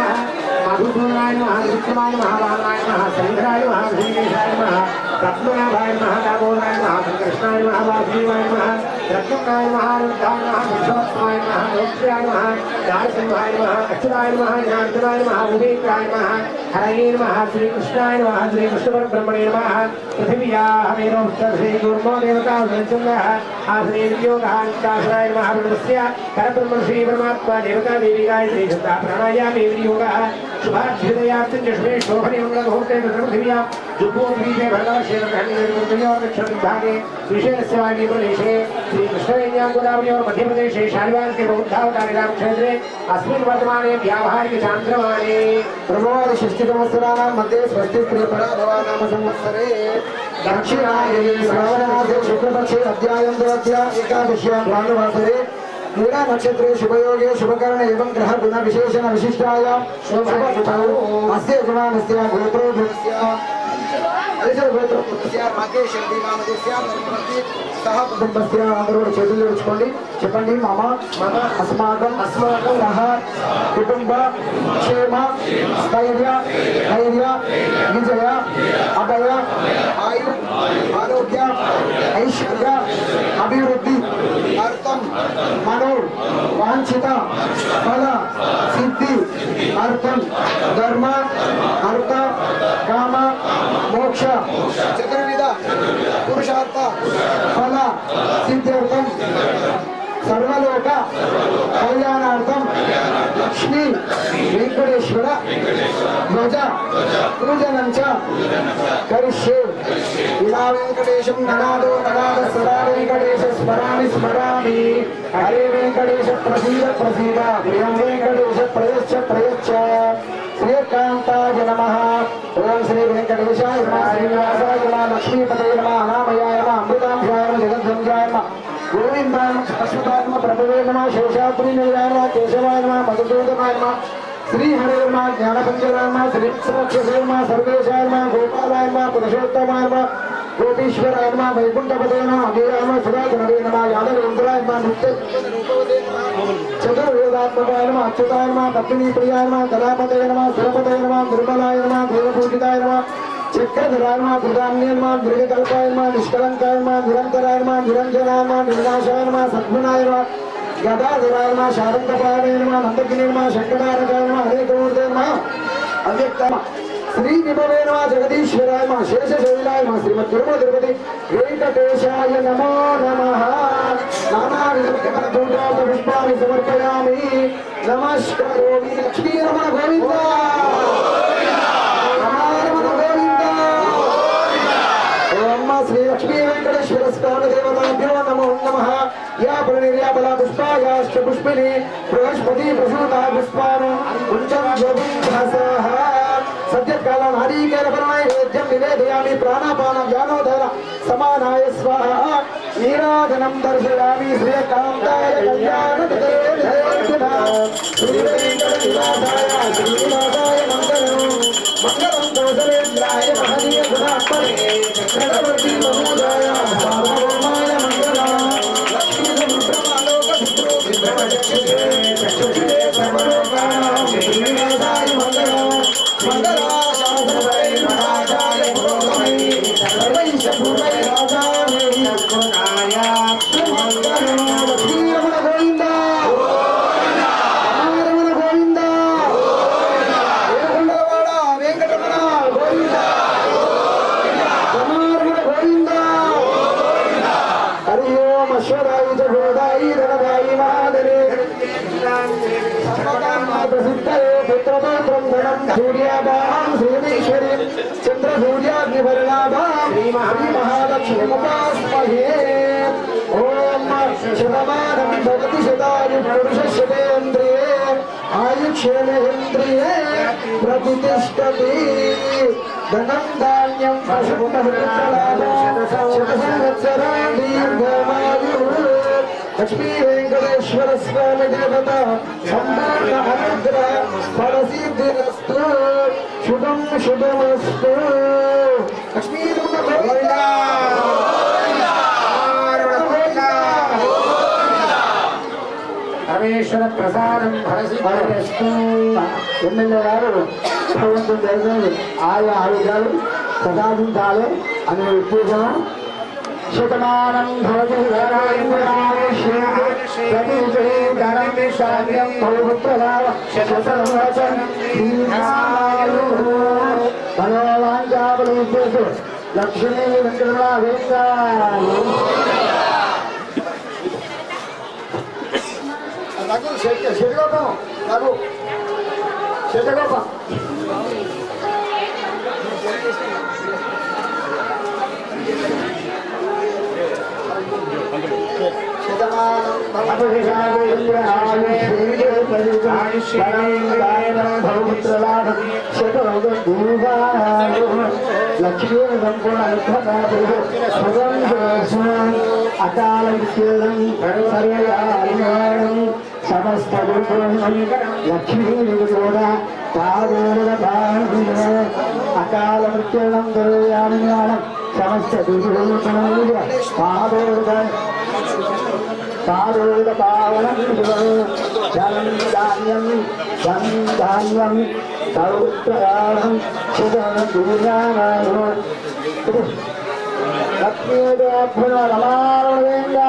महाभूषणाय महाविक्रमाय महावाणाय महाचंद्राय महाभीमेशाय रत्नाभाय महादामोदराय महाकृष्णाय महावासुदेवाय रत्नाय महारुद्धाय महाविश्वत्माय महालोक्याय महादारसिंहाय महाअच्युताय महाज्ञानदाय महाविवेकाय हरये नमः श्रीकृष्णाय नमः श्रीकृष्णपरब्रह्मणे नमः पृथिव्याः श्री गुरुमो देवता आश्रयोगाय महाब्रह्मस्य करब्रह्म श्री परमात्मा देवता देवी गायत्री छंदा प्राणायाम योगः शुभाभ्युदयात्मजुष्मे शोभने मंगलमुहूर्ते पृथिव्यां जुभूद्वीपे भगवत्सेवकर्णिर्विभागे विशेषस्य वाणी प्रदेशे श्रीकृष्णवेद्याङ्गोदावरी और मध्य प्रदेशे शालिवास के बौद्धावतारे रामक्षेत्रे अस्मिन् वर्तमाने व्यावहारिक चान्द्रमाने ब्रह्मवाद षष्टितमस्वराणां मध्ये स्वस्ति प्रियपराभवानाम संवत्सरे दक्षिणायने श्रावणमासे शुक्लपक्षे अध्यायं द्वाद्या एकादश्यां भानुवासरे क्रीड़ा नक्षत्रे शुभयोगे शुभकर्ण एवं ग्रह गुण विशेषण विशिष्टायां अस्य गुणानस्य गोत्रोधस्य చెప్పండి మమ అస్మాకం సహ కుటుంబ క్షేమ స్థైర్య విజయ అభయ ఆయు ఆరోగ్య ఐశ్వర్య అభివృద్ధి అర్థం మనో వాంఛిత ఫల సిద్ధి అర్థం ధర్మ అర్థ కామ మోక్ష చతుర్విధ పురుషార్థ ఫల సిద్ధ్యర్థం सर्वलोक कल्याणार्थम लक्ष्मी वेंकटेश्वर ध्वज पूजनं च करिष्ये इला वेंकटेशं ननादो ननाद सदा वेंकटेश स्मरामि हरे वेंकटेश प्रसीद प्रियं वेंकटेश प्रयच्छ श्रीकांताय नमः ओम श्री वेंकटेशाय नमः श्रीनिवासाय नमः लक्ष्मीपतये नमः अनामयाय नमः अमृताभ्याय नमः जगद्वंद्याय नमः गोविंदाय अश्वताय नमः प्रभवे नमः शेषाद्रि निलयाय नमः केशवाय नमः मधुसूदनाय नमः श्री हरे नमः ज्ञानपंजराय नमः श्री समक्षसे नमः सर्वेशाय नमः गोपालाय नमः पुरुषोत्तमाय नमः गोपीश्वराय नमः वैकुंठपतये नमः अभीराय नमः सुराधनवे नमः यादवेन्द्राय नमः नित्यरूपवते नमः चतुर्वेदात्मकाय नमः अच्युताय नमः पत्नीप्रियाय नमः कलापतये नमः सुरपतये नमः दुर्बलाय नमः देवपूजिताय नमः चक्रधराय नमः कृतान्ये नमः दीर्घकल्पाय नमः निष्कलंकाय नमः निरंतराय नमः निरंजनाय नमः निर्नाशाय नमः सद्गुणाय नमः गदाधराय नमः शारंगपादाय नमः नंदकिने नमः शंकरारकाय नमः अनेकमूर्ते नमः अव्यक्ताय श्री विभवे नमः जगदीश्वराय नमः शेषशैलाय नमः श्रीमद्गुरुमो तिरुपति वेंकटेशाय नमो नमः नानाविधपुष्पाणि समर्पयामि नमस्कारोमि लक्ष्मी रमण गोविंद श्री लक्ष्मी वेंकटेश्वर स्थान देवताभ्यो नमो नमः या प्रणिर्या बला पुष्पायाश्च पुष्पिनी बृहस्पति प्रसूता पुष्पान् कुञ्जं ज्योतिर्भासः सद्यकाल नारीकेलपरनैवेद्यं निवेदयामि प्राणापान व्यानोदर समानाय स्वाहा नीराजनं दर्शयामि श्रीकान्ताय कल्याणदे श्री वेंकटनिवासाय श्रीनिवासाय मंगलम् मंगलम कौशलेन्द्राय महनीय गुणात्मने चक्रवर्ती महोदय सार्वभौमाय मंगलम लक्ष्मी समुद्रमालोक शुक्रो विभ्रमजक्षे चक्षुषे सर्वलोकानां श्रीनिवासाय मंगलम मंगलाशासनवै महाराजाय पुरोगमै सर्वैश्च पूर्वैराजाय सद्गुणाय मंगलम लक्ष्मी रमण गोविंद महालक्ष्मी उपास्महे ओम शतमानं भवति शतायु पुरुषशतेन्द्रिये आयुष्येन्द्रिये प्रतिष्ठति धनं धान्यं पशुपतिलाभो शतसंवत्सराणि दीर्घमायुः లక్ష్మీ వెంకటేశ్వర స్వామి దేవత సంపూర్ణ అనుగ్రహ ఫలసిద్ధిరస్తు శుభం శుభమస్తు. లక్ష్మీ పరమేశ్వర ప్రసాదం ఫలసిద్ధిరస్తు. ఎమ్మెల్యే గారు భగవంతుని దర్శనం ఆయా ఆరోగ్యాలు ప్రసాదించాలి అని ఉద్దేశం. శతమానం భవతి లక్ష్మీ శతగోపం శతగోపం లక్ష్మీ సంపూర్ణ అకాల విశేషం సమస్త లక్ష్మీ కూడా అకాల మృత్యులం దుర్యామి సమస్త పాదోద పావనం జలం ధాన్యం ధాన్యం సౌత్రాణం శుభం లక్ష్మీదేభ్యో రమారమేంద్ర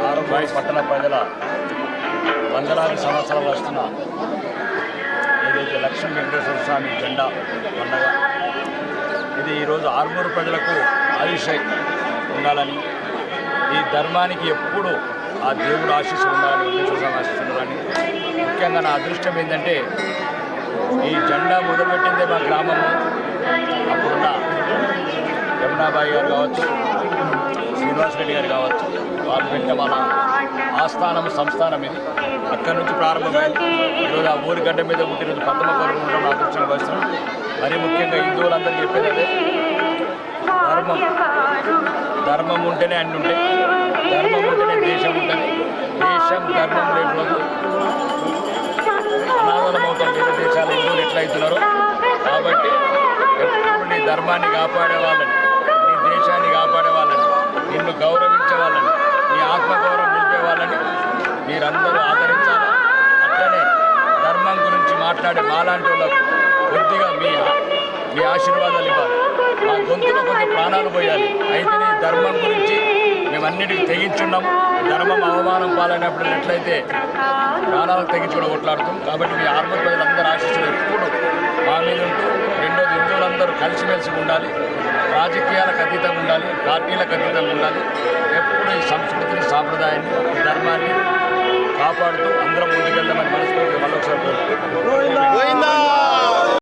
ఆరుబాయి పట్టణ ప్రజల వందలాది సంవత్సరాలు వస్తున్న ఏదైతే లక్ష్మీ వెంకటేశ్వర స్వామి జెండా పండగ ఇది ఈరోజు ఆర్మూరు ప్రజలకు ఆయుష్ ఉండాలని, ఈ ధర్మానికి ఎప్పుడు ఆ దేవుడు ఆశీస్సు ఉండాలని, వెంకటేశ్వర స్వామి ఆశీస్సు ఉండాలని. ముఖ్యంగా నా అదృష్టం ఏంటంటే ఈ జెండా మొదలుపెట్టిందే మా గ్రామము. అప్పుడున్న యమునాబాయి గారు కావచ్చు, శ్రీనివాస్ రెడ్డి గారు కావచ్చు, వాళ్ళు పెట్టిన మన ఆస్థానం సంస్థానం ఇది. అక్కడి నుంచి ప్రారంభమైంది. ఈరోజు ఆ ఊరి గడ్డ మీద పుట్టినరోజు పద్మ పౌర్ణమి నా అదృష్టంగా వస్తున్నాం. మరీ ముఖ్యంగా హిందువులందరూ చెప్పేది అదే, ధర్మం ఉంటేనే అన్ని ఉంటాయి, ధర్మం ఉంటేనే దేశం ఉంటుంది. దేశం ధర్మం లేకపోతే అనాథలం అవుతాం. వేరే దేశాలు హిందువులు ఎట్లయితున్నారో కాబట్టి ఎప్పుడు నీ ధర్మాన్ని కాపాడే వాళ్ళని, నీ దేశాన్ని కాపాడే వాళ్ళని, నిన్ను గౌరవించే వాళ్ళని, నీ ఆత్మగౌరవం నిలిపే వాళ్ళని మీరందరూ ఆదరించాలి. అట్లనే ధర్మం గురించి మాట్లాడే మాలాంటి వాళ్ళకు కొద్దిగా మీ ఆశీర్వాదాలు ఇవ్వాలి. మా గొంతులో కొద్ది ప్రాణాలు పోయాలి. అయితేనే ధర్మం గురించి మేమన్నిటికీ తెగించున్నాము. ధర్మం అవమానం పాలైనప్పుడు ఎట్లయితే ప్రాణాలకు తెగించి కూడా కొట్లాడుతాం. కాబట్టి మీ ఆర్మూరు ప్రజలందరూ ఆశీస్సులు ఎప్పుడు మా మీద ఉంటూ, రెండోది హిందువులందరూ కలిసిమెలిసి ఉండాలి, రాజకీయాలకు అతీతంగా ఉండాలి, పార్టీలకు అతీతంగా ఉండాలి. ఎప్పుడు ఈ సంస్కృతిని, సాంప్రదాయాన్ని, ధర్మాన్ని కాపాడుతూ అందరం ముందుకెళ్దామని మనస్ఫూర్తిగా మళ్ళొకసారి